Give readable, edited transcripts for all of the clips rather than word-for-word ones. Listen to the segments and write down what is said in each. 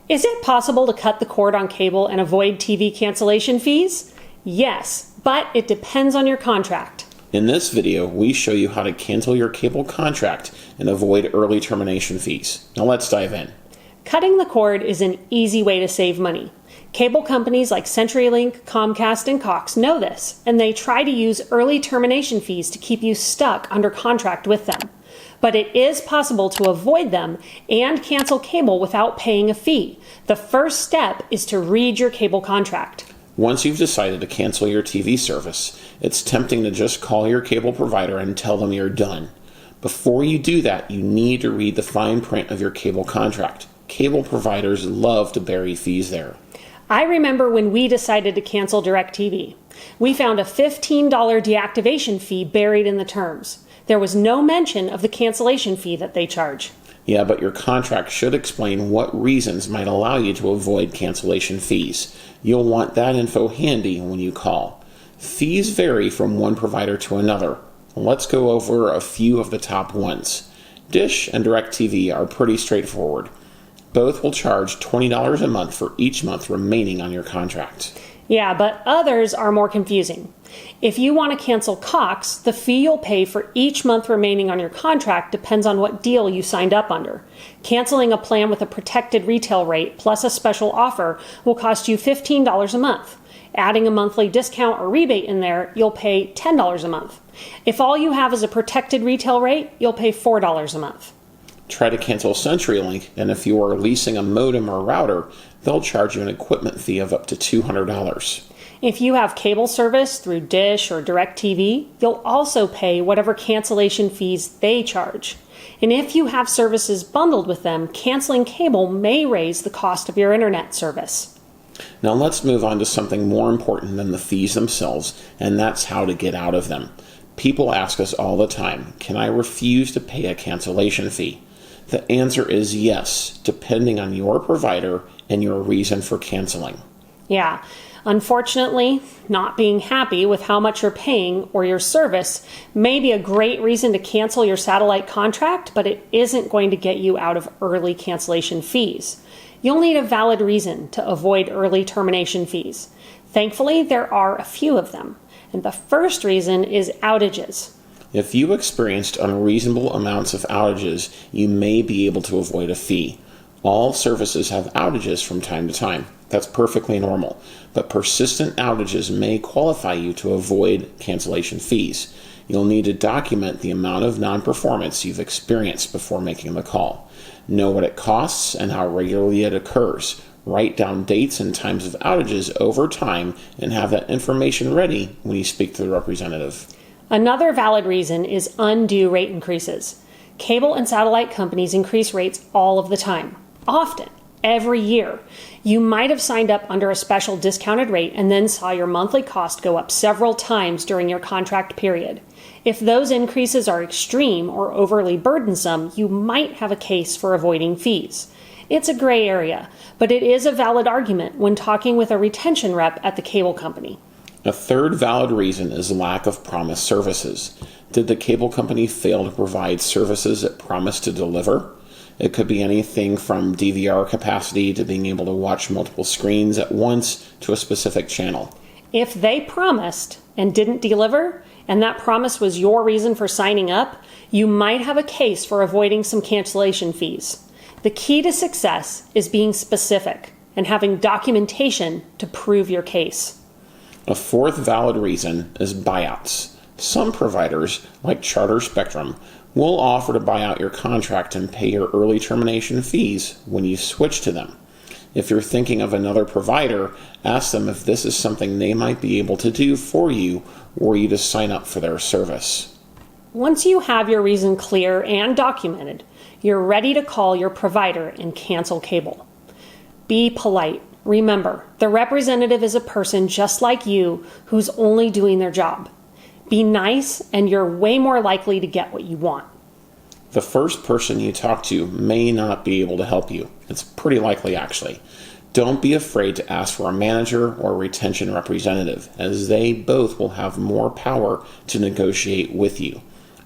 Is it possible to cut the cord on cable and avoid TV cancellation fees? Yes, but it depends on your contract. In this video, we show you how to cancel your cable contract and avoid early termination fees. Now let's dive in. Cutting the cord is an easy way to save money. Cable companies like CenturyLink, Comcast, and Cox know this, and they try to use early termination fees to keep you stuck under contract with them. But it is possible to avoid them and cancel cable without paying a fee. The first step is to read your cable contract. Once you've decided to cancel your TV service, it's tempting to just call your cable provider and tell them you're done. Before you do that, you need to read the fine print of your cable contract. Cable providers love to bury fees there. I remember when we decided to cancel DirecTV. We found a $15 deactivation fee buried in the terms. There was no mention of the cancellation fee that they charge. Yeah, but your contract should explain what reasons might allow you to avoid cancellation fees. You'll want that info handy when you call. Fees vary from one provider to another. Let's go over a few of the top ones. Dish and DirecTV are pretty straightforward. Both will charge $20 a month for each month remaining on your contract. Yeah, but others are more confusing. If you want to cancel Cox, the fee you'll pay for each month remaining on your contract depends on what deal you signed up under. Canceling a plan with a protected retail rate plus a special offer will cost you $15 a month. Adding a monthly discount or rebate in there, you'll pay $10 a month. If all you have is a protected retail rate, you'll pay $4 a month. Try to cancel CenturyLink, and if you are leasing a modem or router, they'll charge you an equipment fee of up to $200. If you have cable service through Dish or DirecTV, you'll also pay whatever cancellation fees they charge. And if you have services bundled with them, canceling cable may raise the cost of your internet service. Now let's move on to something more important than the fees themselves, and that's how to get out of them. People ask us all the time, can I refuse to pay a cancellation fee? The answer is yes, depending on your provider and your reason for canceling. Yeah, unfortunately, not being happy with how much you're paying or your service may be a great reason to cancel your satellite contract, but it isn't going to get you out of early cancellation fees. You'll need a valid reason to avoid early termination fees. Thankfully, there are a few of them, and the first reason is outages. If you experienced unreasonable amounts of outages, you may be able to avoid a fee. All services have outages from time to time. That's perfectly normal. But persistent outages may qualify you to avoid cancellation fees. You'll need to document the amount of non-performance you've experienced before making the call. Know what it costs and how regularly it occurs. Write down dates and times of outages over time and have that information ready when you speak to the representative. Another valid reason is undue rate increases. Cable and satellite companies increase rates all of the time, often, every year. You might have signed up under a special discounted rate and then saw your monthly cost go up several times during your contract period. If those increases are extreme or overly burdensome, you might have a case for avoiding fees. It's a gray area, but it is a valid argument when talking with a retention rep at the cable company. A third valid reason is lack of promised services. Did the cable company fail to provide services it promised to deliver? It could be anything from DVR capacity to being able to watch multiple screens at once to a specific channel. If they promised and didn't deliver, and that promise was your reason for signing up, you might have a case for avoiding some cancellation fees. The key to success is being specific and having documentation to prove your case. A fourth valid reason is buyouts. Some providers, like Charter Spectrum, will offer to buy out your contract and pay your early termination fees when you switch to them. If you're thinking of another provider, ask them if this is something they might be able to do for you were you to sign up for their service. Once you have your reason clear and documented, you're ready to call your provider and cancel cable. Be polite. Remember, the representative is a person just like you who's only doing their job. Be nice, and you're way more likely to get what you want. The first person you talk to may not be able to help you. It's pretty likely, actually. Don't be afraid to ask for a manager or a retention representative, as they both will have more power to negotiate with you.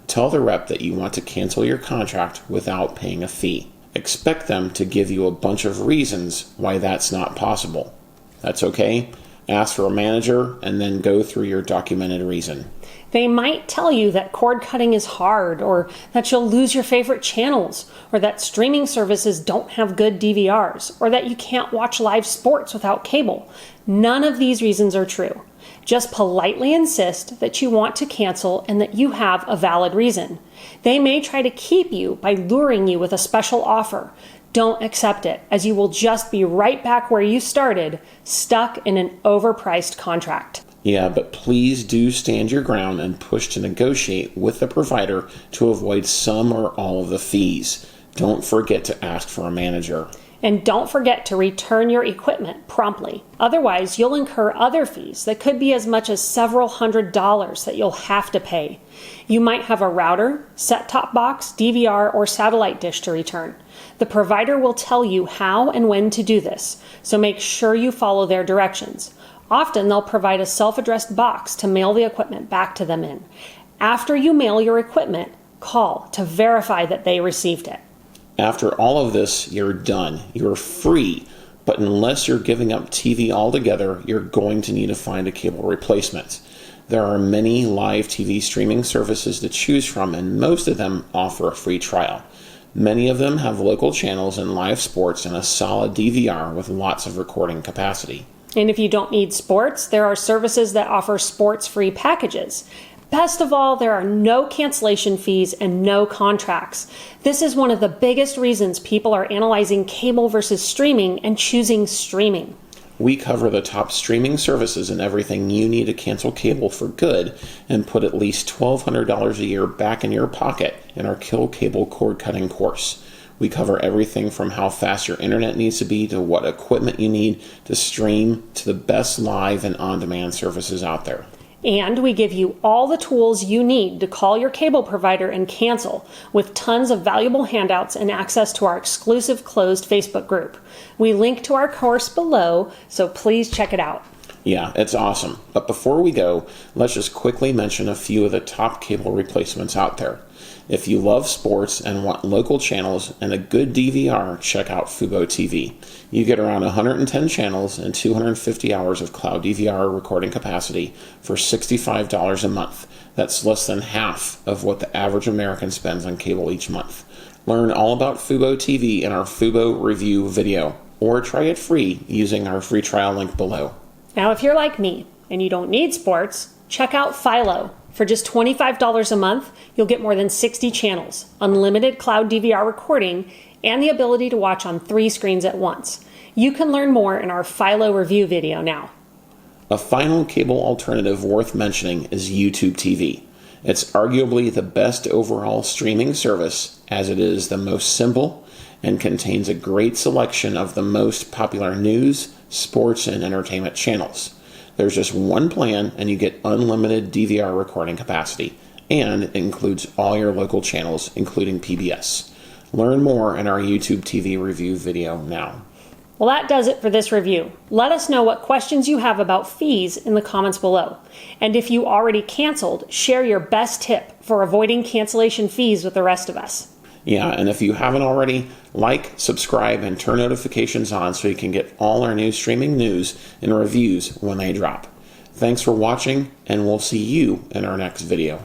Tell the rep that you want to cancel your contract without paying a fee. Expect them to give you a bunch of reasons why that's not possible. That's okay. Ask for a manager and then go through your documented reason. They might tell you that cord cutting is hard, or that you'll lose your favorite channels, or that streaming services don't have good DVRs, or that you can't watch live sports without cable. None of these reasons are true. Just politely insist that you want to cancel and that you have a valid reason. They may try to keep you by luring you with a special offer. Don't accept it, as you will just be right back where you started, stuck in an overpriced contract. Yeah, but please do stand your ground and push to negotiate with the provider to avoid some or all of the fees. Don't forget to ask for a manager. And don't forget to return your equipment promptly. Otherwise, you'll incur other fees that could be as much as several $100s that you'll have to pay. You might have a router, set-top box, DVR, or satellite dish to return. The provider will tell you how and when to do this, so make sure you follow their directions. Often they'll provide a self-addressed box to mail the equipment back to them in. After you mail your equipment, call to verify that they received it. After all of this, you're done. You're free. But unless you're giving up TV altogether, you're going to need to find a cable replacement. There are many live TV streaming services to choose from, and most of them offer a free trial. Many of them have local channels and live sports and a solid DVR with lots of recording capacity. And if you don't need sports, there are services that offer sports-free packages. Best of all, there are no cancellation fees and no contracts. This is one of the biggest reasons people are analyzing cable versus streaming and choosing streaming. We cover the top streaming services and everything you need to cancel cable for good and put at least $1,200 a year back in your pocket in our Kill Cable Cord Cutting course. We cover everything from how fast your internet needs to be to what equipment you need to stream to the best live and on-demand services out there. And we give you all the tools you need to call your cable provider and cancel, with tons of valuable handouts and access to our exclusive closed Facebook group. We link to our course below, so please check it out. Yeah, it's awesome. But before we go, let's just quickly mention a few of the top cable replacements out there. If you love sports and want local channels and a good DVR, check out Fubo TV. You get around 110 channels and 250 hours of cloud DVR recording capacity for $65 a month. That's less than half of what the average American spends on cable each month. Learn all about Fubo TV in our Fubo review video, or try it free using our free trial link below. Now, if you're like me and you don't need sports, check out Philo. For just $25 a month, you'll get more than 60 channels, unlimited cloud DVR recording, and the ability to watch on 3 screens at once. You can learn more in our Philo review video now. A final cable alternative worth mentioning is YouTube TV. It's arguably the best overall streaming service, as it is the most simple and contains a great selection of the most popular news, sports, and entertainment channels. There's just one plan and you get unlimited DVR recording capacity, and it includes all your local channels, including PBS. Learn more in our YouTube TV review video now. Well, that does it for this review. Let us know what questions you have about fees in the comments below. And if you already canceled, share your best tip for avoiding cancellation fees with the rest of us. Yeah, and if you haven't already, like, subscribe, and turn notifications on so you can get all our new streaming news and reviews when they drop. Thanks for watching, and we'll see you in our next video.